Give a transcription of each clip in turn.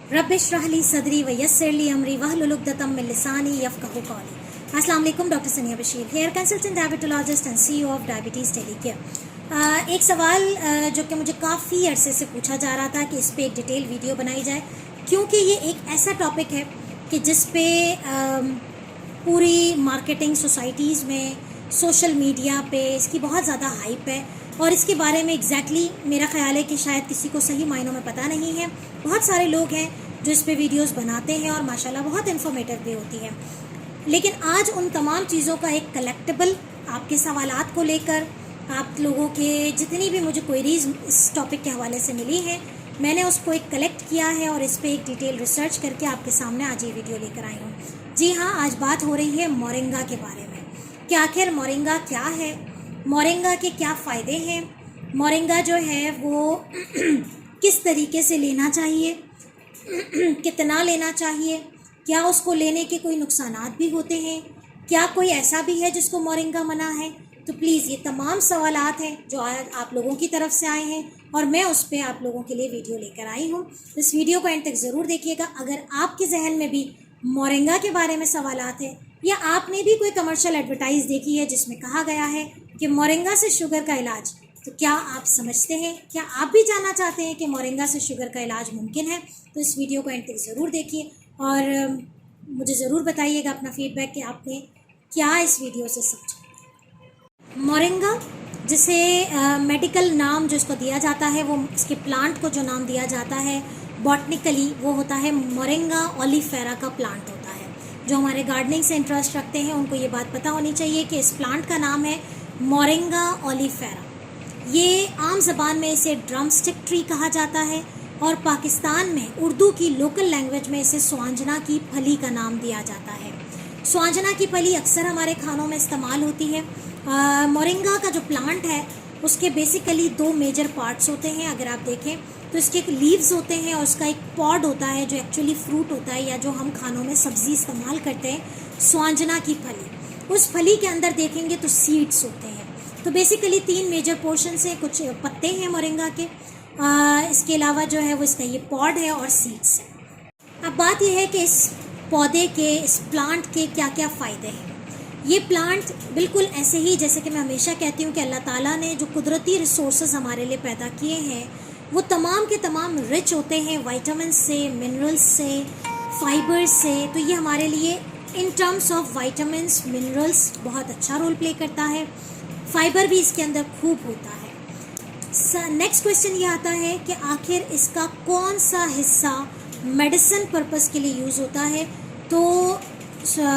रब इश्रह ली सदरी व यस्सिर ली अमरी वहलुल उक़दतम मिन लिसानी यफ़क़हू क़ौली। अस्सलाम वालेकुम, doctor Sania Bashir, here consultant, diabetologist and CEO of diabetes tele care. एक सवाल जो कि मुझे काफ़ी अरसे से पूछा जा रहा था कि इस पर एक डिटेल वीडियो बनाई जाए, क्योंकि ये एक ऐसा टॉपिक है कि जिस पे पूरी मार्केटिंग सोसाइटीज़ में, सोशल मीडिया पे इसकी बहुत ज़्यादा हाइप है और इसके बारे में एग्जैक्टली मेरा ख्याल है कि शायद किसी को सही मायनों में पता नहीं है। बहुत सारे लोग हैं जो इस पे वीडियोस बनाते हैं और माशाल्लाह बहुत इन्फॉर्मेटिव भी होती है, लेकिन आज उन तमाम चीज़ों का एक कलेक्टेबल आपके सवालात को लेकर, आप लोगों के जितनी भी मुझे क्वेरीज इस टॉपिक के हवाले से मिली हैं, मैंने उसको एक कलेक्ट किया है और इस पर एक डिटेल रिसर्च करके आपके सामने आज ये वीडियो लेकर आई हूँ। जी हाँ, आज बात हो रही है मोरिंगा के बारे में कि आखिर मोरिंगा क्या है, मोरिंगा के क्या फ़ायदे हैं, मोरिंगा जो है वो किस तरीके से लेना चाहिए, कितना लेना चाहिए, क्या उसको लेने के कोई नुकसानात भी होते हैं, क्या कोई ऐसा भी है जिसको मोरिंगा मना है। तो प्लीज़ ये तमाम सवालात हैं जो आज आप लोगों की तरफ से आए हैं और मैं उस पर आप लोगों के लिए वीडियो लेकर आई हूँ। तो इस वीडियो को एंड तक ज़रूर देखिएगा। अगर आपके जहन में भी मोरिंगा के बारे में सवालात है या आपने भी कोई कमर्शियल एडवर्टाइज देखी है जिसमें कहा गया है कि मोरिंगा से शुगर का इलाज, तो क्या आप समझते हैं, क्या आप भी जानना चाहते हैं कि मोरिंगा से शुगर का इलाज मुमकिन है, तो इस वीडियो को एंड तक ज़रूर देखिए और मुझे ज़रूर बताइएगा अपना फीडबैक कि आपने क्या इस वीडियो से समझा। मोरिंगा, जिसे मेडिकल नाम जो इसको दिया जाता है, वो इसके प्लांट को जो नाम दिया जाता है बॉटनिकली, वो होता है मोरिंगा ओलिफेरा का प्लांट होता है। जो हमारे गार्डनिंग से इंटरेस्ट रखते हैं उनको ये बात पता होनी चाहिए कि इस प्लांट का नाम है मोरिंगा ओलिफेरा। ये आम ज़बान में इसे ड्रमस्टिक ट्री कहा जाता है और पाकिस्तान में उर्दू की लोकल लैंग्वेज में इसे स्वांजना की फली का नाम दिया जाता है। स्वांजना की फली अक्सर हमारे खानों में इस्तेमाल होती है। मोरिंगा का जो प्लांट है उसके बेसिकली दो मेजर पार्ट्स होते हैं। अगर आप देखें तो इसके लीव्स होते हैं और उसका एक पॉड होता है जो एक्चुअली फ्रूट होता है या जो हम खानों में सब्जी इस्तेमाल करते हैं, स्वांजना की फली। उस फली के अंदर देखेंगे तो सीड्स होते हैं। तो बेसिकली तीन मेजर पोर्शन हैं, कुछ पत्ते हैं मोरिंगा के, इसके अलावा जो है वो इसका ये पॉड है और सीड्स है। अब बात यह है कि इस पौधे के, इस प्लांट के क्या क्या फ़ायदे हैं। ये प्लांट बिल्कुल ऐसे ही, जैसे कि मैं हमेशा कहती हूँ कि अल्लाह ताला ने जो कुदरती रिसोर्सेज हमारे लिए पैदा किए हैं वो तमाम के तमाम रिच होते हैं विटामिन से, मिनरल्स से, फाइबर्स से। तो ये हमारे लिए in terms of vitamins, minerals बहुत अच्छा रोल प्ले करता है। फाइबर भी इसके अंदर खूब होता है। नेक्स्ट क्वेश्चन ये आता है कि आखिर इसका कौन सा हिस्सा मेडिसिन पर्पस के लिए यूज़ होता है। तो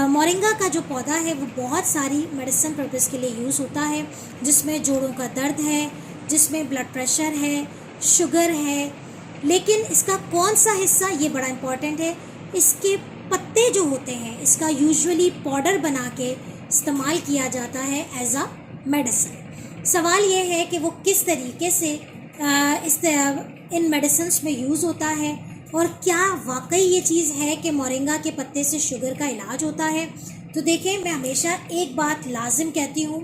मोरिंगा का जो पौधा है वो बहुत सारी मेडिसिन पर्पस के लिए यूज़ होता है, जिसमें जोड़ों का दर्द है, जिसमें ब्लड प्रेशर है, शुगर है। लेकिन इसका कौन सा हिस्सा, ये बड़ा इम्पॉर्टेंट है। इसके पत्ते जो होते हैं इसका यूजुअली पाउडर बना के इस्तेमाल किया जाता है एज अ मेडिसिन। सवाल ये है कि वो किस तरीके से इन मेडिसिन में यूज़ होता है और क्या वाकई ये चीज़ है कि मोरिंगा के पत्ते से शुगर का इलाज होता है। तो देखें, मैं हमेशा एक बात लाजिम कहती हूँ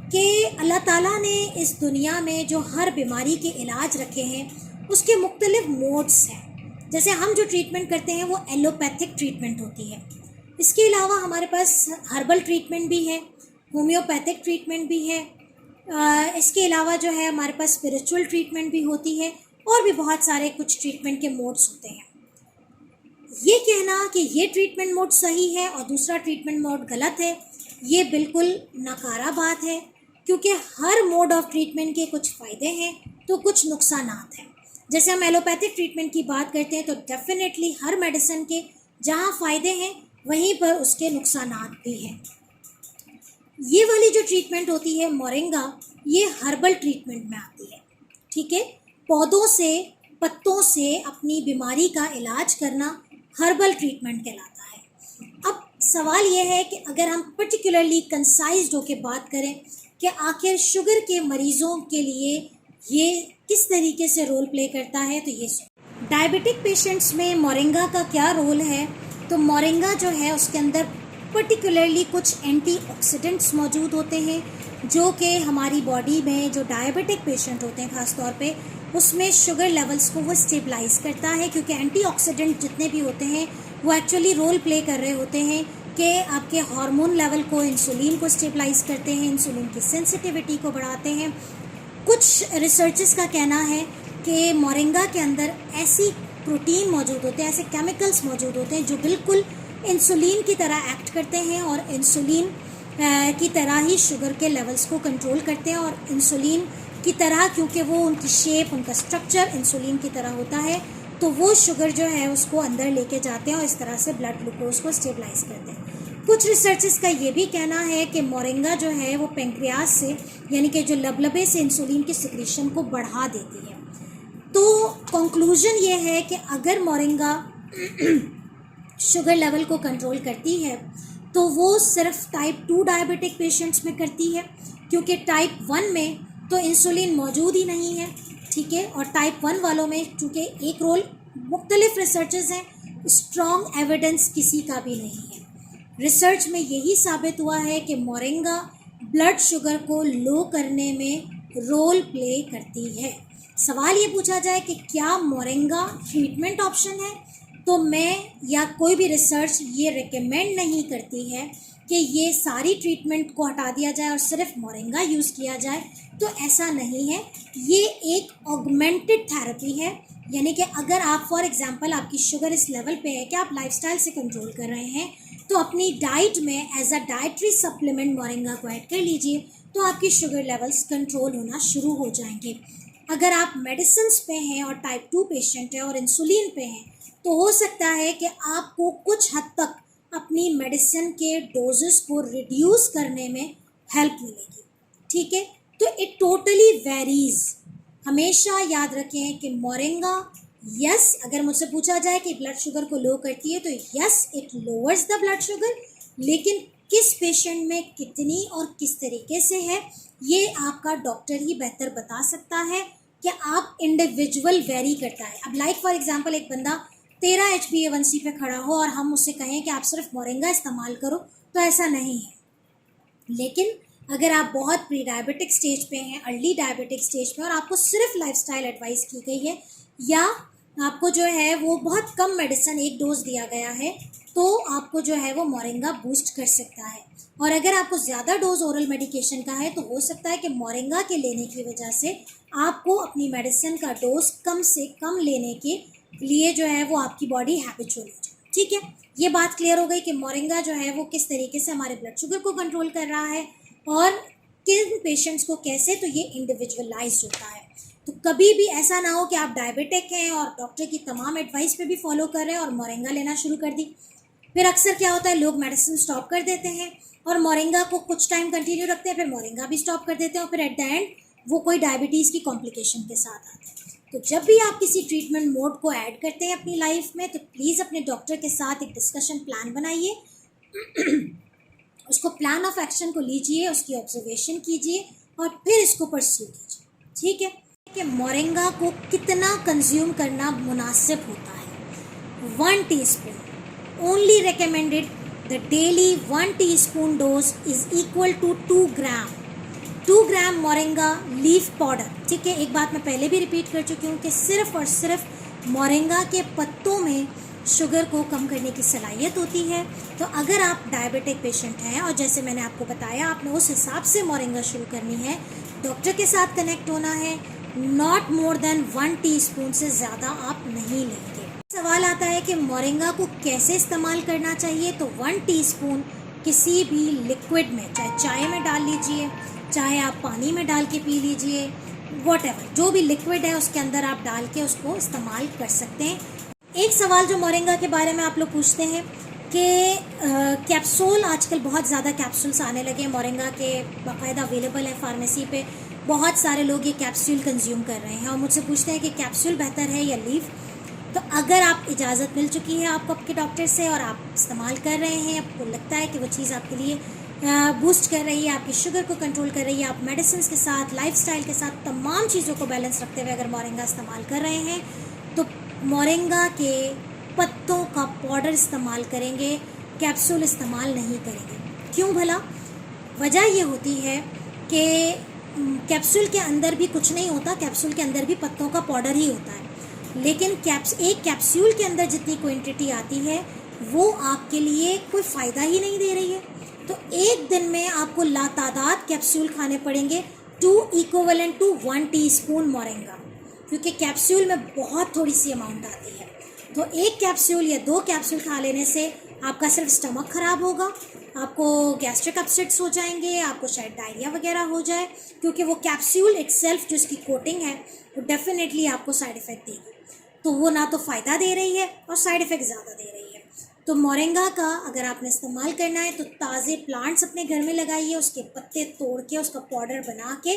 कि अल्लाह ताला ने इस दुनिया में जो हर बीमारी के इलाज रखे हैं उसके मुख्तलिफ मोड्स हैं। जैसे हम जो ट्रीटमेंट करते हैं वो एलोपैथिक ट्रीटमेंट होती है। इसके अलावा हमारे पास हर्बल ट्रीटमेंट भी है, होम्योपैथिक ट्रीटमेंट भी है। इसके अलावा जो है हमारे पास स्पिरिचुअल ट्रीटमेंट भी होती है और भी बहुत सारे कुछ ट्रीटमेंट के मोड्स होते हैं। ये कहना कि ये ट्रीटमेंट मोड सही है और दूसरा ट्रीटमेंट मोड गलत है, ये बिल्कुल नकारा बात है, क्योंकि हर मोड ऑफ ट्रीटमेंट के कुछ फ़ायदे हैं तो कुछ नुकसानात हैं। जैसे हम एलोपैथिक ट्रीटमेंट की बात करते हैं तो डेफिनेटली हर मेडिसिन के जहाँ फ़ायदे हैं वहीं पर उसके नुकसानात भी हैं। ये वाली जो ट्रीटमेंट होती है मोरिंगा, ये हर्बल ट्रीटमेंट में आती है। ठीक है, पौधों से, पत्तों से अपनी बीमारी का इलाज करना हर्बल ट्रीटमेंट कहलाता है। अब सवाल यह है कि अगर हम पर्टिकुलरली कंसाइज्ड होकर बात करें कि आखिर शुगर के मरीज़ों के लिए ये किस तरीके से रोल प्ले करता है, तो ये डायबिटिक पेशेंट्स में मोरिंगा का क्या रोल है। तो मोरिंगा जो है उसके अंदर पर्टिकुलरली कुछ एंटीऑक्सीडेंट्स मौजूद होते हैं जो कि हमारी बॉडी में जो डायबिटिक पेशेंट होते हैं ख़ास तौर पे, उसमें शुगर लेवल्स को वो स्टेबलाइज़ करता है, क्योंकि एंटीऑक्सीडेंट जितने भी होते हैं वो एक्चुअली रोल प्ले कर रहे होते हैं कि आपके हार्मोन लेवल को, इंसुलिन को स्टेबलाइज़ करते हैं, इंसुलिन की सेंसिटिविटी को बढ़ाते हैं। कुछ रिसर्चर्स का कहना है कि मोरिंगा के अंदर ऐसी प्रोटीन मौजूद होते हैं, ऐसे केमिकल्स मौजूद होते हैं जो बिल्कुल इंसुलिन की तरह एक्ट करते हैं और इंसुलिन की तरह ही शुगर के लेवल्स को कंट्रोल करते हैं। और इंसुलिन की तरह, क्योंकि वो उनकी शेप, उनका स्ट्रक्चर इंसुलिन की तरह होता है, तो वो शुगर जो है उसको अंदर लेके जाते हैं और इस तरह से ब्लड ग्लूकोज को स्टेबलाइज करते हैं। कुछ रिसर्चर्स का ये भी कहना है कि मोरिंगा जो है वो पेंक्रियाज से, यानी कि जो लबलबे से इंसुलिन की सिक्रीशन को बढ़ा देती है। तो कंक्लूजन ये है कि अगर मोरिंगा शुगर लेवल को कंट्रोल करती है तो वो सिर्फ टाइप 2 डायबिटिक पेशेंट्स में करती है, क्योंकि टाइप 1 में तो इंसुलिन मौजूद ही नहीं है, ठीक है। और टाइप 1 वालों में चूँकि एक रोल मुख्तलिफ रिसर्चेस हैं, स्ट्रॉन्ग एविडेंस किसी का भी नहीं है। रिसर्च में यही साबित हुआ है कि मोरिंगा ब्लड शुगर को लो करने में रोल प्ले करती है। सवाल ये पूछा जाए कि क्या मोरिंगा ट्रीटमेंट ऑप्शन है, तो मैं या कोई भी रिसर्च ये रिकमेंड नहीं करती है कि ये सारी ट्रीटमेंट को हटा दिया जाए और सिर्फ मोरिंगा यूज़ किया जाए। तो ऐसा नहीं है, ये एक ऑगमेंटेड थेरेपी है, यानी कि अगर आप फॉर एग्जांपल आपकी शुगर इस लेवल पे है कि आप लाइफस्टाइल से कंट्रोल कर रहे हैं, तो अपनी डाइट में as a dietary supplement moringa को ऐड कर लीजिए, तो आपकी शुगर लेवल्स कंट्रोल होना शुरू हो जाएंगे। अगर आप मेडिसिन पे हैं और टाइप 2 पेशेंट है और इंसुलिन पे हैं, तो हो सकता है कि आपको कुछ हद तक अपनी मेडिसिन के डोजेस को रिड्यूस करने में हेल्प मिलेगी, ठीक है। तो इट टोटली वेरीज। हमेशा याद रखें कि मोरिंगा, यस, अगर मुझसे पूछा जाए कि ब्लड शुगर को लो करती है, तो yes it lowers the blood sugar, लेकिन किस पेशेंट में कितनी और किस तरीके से है ये आपका डॉक्टर ही बेहतर बता सकता है, कि आप इंडिविजुअल वेरी करता है। अब लाइक फॉर एग्जांपल एक बंदा 13 HbA1c पे खड़ा हो और हम उससे कहें कि आप सिर्फ मोरिंगा इस्तेमाल करो, तो ऐसा नहीं है। लेकिन अगर आप बहुत प्री डायबिटिक स्टेज पे हैं, अर्ली डायबिटिक स्टेज पे, और आपको सिर्फ लाइफस्टाइल एडवाइस की गई है या आपको जो है वो बहुत कम मेडिसिन एक डोज दिया गया है, तो आपको जो है वो मोरिंगा बूस्ट कर सकता है। और अगर आपको ज़्यादा डोज ओरल मेडिकेशन का है, तो हो सकता है कि मोरिंगा के लेने की वजह से आपको अपनी मेडिसिन का डोज कम से कम लेने के लिए जो है वो आपकी बॉडी हैबिचुअल हो जाए, ठीक है। ये बात क्लियर हो गई कि मोरिंगा जो है वो किस तरीके से हमारे ब्लड शुगर को कंट्रोल कर रहा है और किन पेशेंट्स को कैसे, तो ये इंडिविजुअलाइज होता है। तो कभी भी ऐसा ना हो कि आप डायबिटिक हैं और डॉक्टर की तमाम एडवाइस पे भी फॉलो कर रहे हैं और मोरिंगा लेना शुरू कर दी। फिर अक्सर क्या होता है, लोग मेडिसिन स्टॉप कर देते हैं और मोरिंगा को कुछ टाइम कंटिन्यू रखते हैं, फिर मोरिंगा भी स्टॉप कर देते हैं और फिर एट द एंड वो कोई डायबिटीज़ की कॉम्प्लिकेशन के साथ आते हैं। तो जब भी आप किसी ट्रीटमेंट मोड को ऐड करते हैं अपनी लाइफ में, तो प्लीज़ अपने डॉक्टर के साथ एक डिस्कशन प्लान बनाइए, उसको प्लान ऑफ एक्शन को लीजिए, उसकी ऑब्जर्वेशन कीजिए और फिर इसको परस्यू कीजिए, ठीक है। कि मोरिंगा को कितना कंज्यूम करना मुनासिब होता है। 1 teaspoon only recommended, the daily 1 teaspoon dose is equal to 2 gram 2 gram moringa leaf powder, ठीक है। एक बात मैं पहले भी रिपीट कर चुकी हूँ कि सिर्फ और सिर्फ मोरिंगा के पत्तों में शुगर को कम करने की सलाहियत होती है। तो अगर आप डायबिटिक पेशेंट हैं और जैसे मैंने आपको बताया आपने उस हिसाब से मोरिंगा शुरू करनी है, डॉक्टर के साथ कनेक्ट होना है, नॉट मोर देन 1 टीस्पून से ज़्यादा आप नहीं लेंगे। सवाल आता है कि मोरिंगा को कैसे इस्तेमाल करना चाहिए, तो 1 टीस्पून किसी भी लिक्विड में, चाहे चाय में डाल लीजिए, चाहे आप पानी में डाल के पी लीजिए, वॉटेवर जो भी लिक्विड है उसके अंदर आप डाल के उसको इस्तेमाल कर सकते हैं। एक सवाल जो मोरिंगा के बारे में आप लोग पूछते हैं कि कैप्सूल, आजकल बहुत ज़्यादा कैप्सूल्स आने लगे मोरिंगा के, बाकायदा अवेलेबल है फार्मेसी पे, बहुत सारे लोग ये कैप्सूल कंज्यूम कर रहे हैं और मुझसे पूछते हैं कि कैप्सूल बेहतर है या लीफ। तो अगर आप इजाज़त मिल चुकी है आपको आपके डॉक्टर से और आप इस्तेमाल कर रहे हैं, आपको लगता है कि वो चीज़ आपके लिए बूस्ट कर रही है, आपकी शुगर को कंट्रोल कर रही है, आप मेडिसिन के साथ, लाइफस्टाइल के साथ, तमाम चीज़ों को बैलेंस रखते हुए अगर मोरिंगा इस्तेमाल कर रहे हैं, तो मोरिंगा के पत्तों का पाउडर इस्तेमाल करेंगे, कैप्सूल इस्तेमाल नहीं करेंगे। क्यों भला? वजह ये होती है कि कैप्सूल के अंदर भी कुछ नहीं होता, कैप्सूल के अंदर भी पत्तों का पाउडर ही होता है, लेकिन एक कैप्सूल के अंदर जितनी क्वांटिटी आती है वो आपके लिए कोई फ़ायदा ही नहीं दे रही है। तो एक दिन में आपको लातादाद कैप्सूल खाने पड़ेंगे 2 इक्विवेलेंट टू 1 टीस्पून मोरिंगा, क्योंकि कैप्सूल में बहुत थोड़ी सी अमाउंट आती है। तो एक कैप्सूल या 2 कैप्सूल खा लेने से आपका सिर्फ स्टमक ख़राब होगा, आपको गैस्ट्रिक अपसेट्स हो जाएंगे, आपको शायद डायरिया वगैरह हो जाए, क्योंकि वो कैप्सूल इटसेल्फ जो इसकी कोटिंग है वो डेफिनेटली आपको साइड इफ़ेक्ट देगी। तो वो ना तो फ़ायदा दे रही है और साइड इफ़ेक्ट ज़्यादा दे रही है। तो मोरिंगा का अगर आपने इस्तेमाल करना है तो ताज़े प्लांट्स अपने घर में लगाइए, उसके पत्ते तोड़ के उसका पाउडर बना के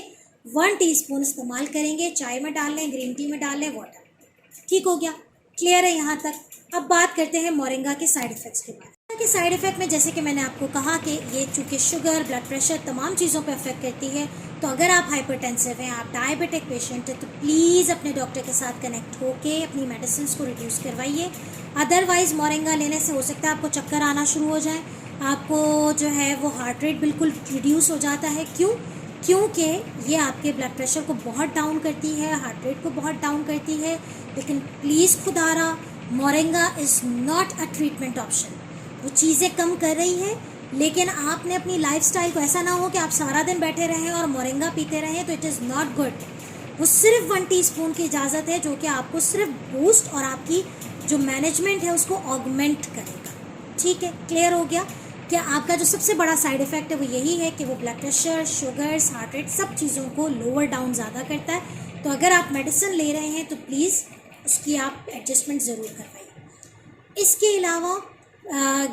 1 टीस्पून इस्तेमाल करेंगे, चाय में डाल लें, ग्रीन टी में डाल लें, वाटर। ठीक हो गया, क्लियर है यहाँ तक। अब बात करते हैं मोरिंगा के साइड इफ़ेक्ट्स के बारे में। साइड इफ़ेक्ट में जैसे कि मैंने आपको कहा कि ये चूँकि शुगर, ब्लड प्रेशर तमाम चीज़ों पे अफेक्ट करती है, तो अगर आप हाइपरटेंसिव हैं, आप डायबिटिक पेशेंट हैं, तो प्लीज़ अपने डॉक्टर के साथ कनेक्ट होके अपनी मेडिसिन को रिड्यूस करवाइए। अदरवाइज़ मोरिंगा लेने से हो सकता है आपको चक्कर आना शुरू हो जाए, आपको जो है वो हार्ट रेट बिल्कुल रिड्यूस हो जाता है। क्योंकि ये आपके ब्लड प्रेशर को बहुत डाउन करती है, हार्ट रेट को बहुत डाउन करती है। लेकिन प्लीज़ खुदारा, moringa is not a treatment option. वो चीज़ें कम कर रही है, लेकिन आपने अपनी लाइफस्टाइल को ऐसा ना हो कि आप सारा दिन बैठे रहें और मोरिंगा पीते रहें, तो इट इज़ नॉट गुड। वो सिर्फ 1 टीस्पून की इजाज़त है, जो कि आपको सिर्फ बूस्ट और आपकी जो मैनेजमेंट है उसको ऑगमेंट करेगा। ठीक है, क्लियर हो गया कि आपका जो सबसे बड़ा साइड इफ़ेक्ट है वो यही है कि वो blood pressure, sugars, heart rate सब चीज़ों को लोअर डाउन ज़्यादा करता है। तो अगर आप मेडिसिन ले रहे हैं तो प्लीज़ उसकी आप एडजस्टमेंट ज़रूर करवाइए। इसके अलावा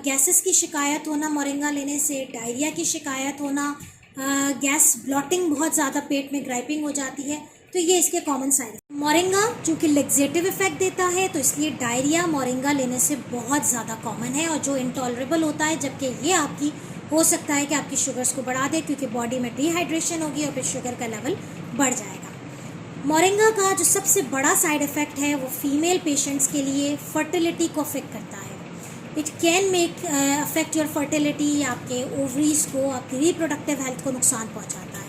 गैसेस की शिकायत होना मोरिंगा लेने से, डायरिया की शिकायत होना, गैस ब्लॉटिंग बहुत ज़्यादा पेट में ग्राइपिंग हो जाती है, तो ये इसके कॉमन साइड। मोरिंगा चूँकि लेग्जेटिव इफेक्ट देता है, तो इसलिए डायरिया मोरिंगा लेने से बहुत ज़्यादा कॉमन है और जो इंटॉलरेबल होता है, जबकि ये आपकी हो सकता है कि आपकी शुगर्स को बढ़ा दे, क्योंकि बॉडी में डिहाइड्रेशन होगी और फिर शुगर का लेवल बढ़ जाएगा। मोरिंगा का जो सबसे बड़ा साइड इफ़ेक्ट है वो फीमेल पेशेंट्स के लिए फर्टिलिटी को अफेक्ट करता है। It can make affect your fertility, आपके ओवरीज को, आपकी रिप्रोडक्टिव हेल्थ को नुकसान पहुंचाता है।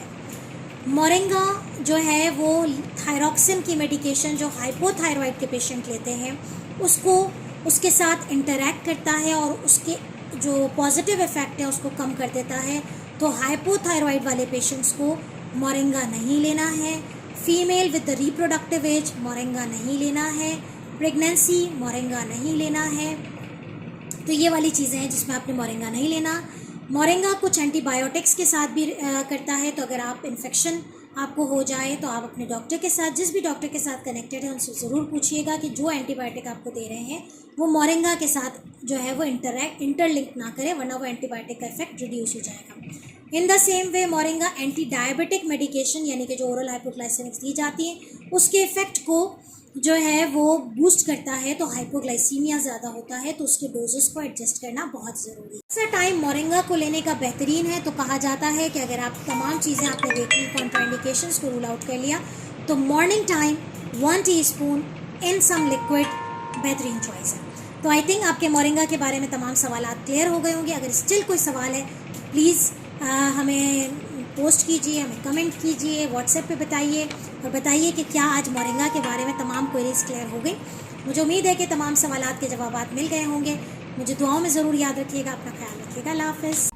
मोरिंगा जो है वो थायरॉक्सिन की मेडिकेशन जो हाइपोथायरॉइड के पेशेंट लेते हैं उसको उसके साथ इंटरैक्ट करता है और उसके जो पॉजिटिव इफ़ेक्ट है उसको कम कर देता है। तो हाइपोथायरॉइड वाले पेशेंट्स को मोरिंगा नहीं लेना है। Female with the reproductive age moringa नहीं लेना है। प्रेगनेंसी मोरिंगा नहीं लेना है। तो ये वाली चीज़ें हैं जिसमें आपने मोरिंगा नहीं लेना। मोरिंगा कुछ एंटीबायोटिक्स के साथ भी करता है, तो अगर आप इन्फेक्शन आपको हो जाए तो आप अपने डॉक्टर के साथ, जिस भी डॉक्टर के साथ कनेक्टेड है उनसे ज़रूर पूछिएगा कि जो एंटीबायोटिक आपको दे रहे हैं वो मोरिंगा के साथ जो है वो इंटरलिंक ना करें, वरना वो एंटीबायोटिक का इफेक्ट रिड्यूस हो जाएगा। In the same way moringa anti diabetic medication यानी कि जो ओरल हाइपोग्लाइसेमिक्स दी जाती हैं उसके इफ़ेक्ट को जो है वो बूस्ट करता है। तो हाइपोग्लाइसीमिया ज़्यादा होता है तो उसके डोजेस को एडजस्ट करना बहुत ज़रूरी है। ऐसा टाइम मोरिंगा को लेने का बेहतरीन है। तो कहा जाता है कि अगर आप तमाम चीज़ें आपने देखी, कॉन्ट्राइंडिकेशंस को रूल आउट कर लिया, तो मॉर्निंग टाइम 1 टीस्पून इन सम लिक्विड बेहतरीन चॉइस है। तो आई थिंक आपके मोरिंगा के बारे में तमाम सवालात क्लियर हो गए होंगे। अगर स्टिल कोई सवाल है तो प्लीज़ हमें पोस्ट कीजिए, हमें कमेंट कीजिए, व्हाट्सएप पे बताइए और बताइए कि क्या आज मोरिंगा के बारे में तमाम क्वेरीज क्लियर हो गई। मुझे उम्मीद है कि तमाम सवालात के जवाबात मिल गए होंगे। मुझे दुआओं में ज़रूर याद रखिएगा। अपना ख्याल रखिएगा। अल्लाह हाफ़िज़।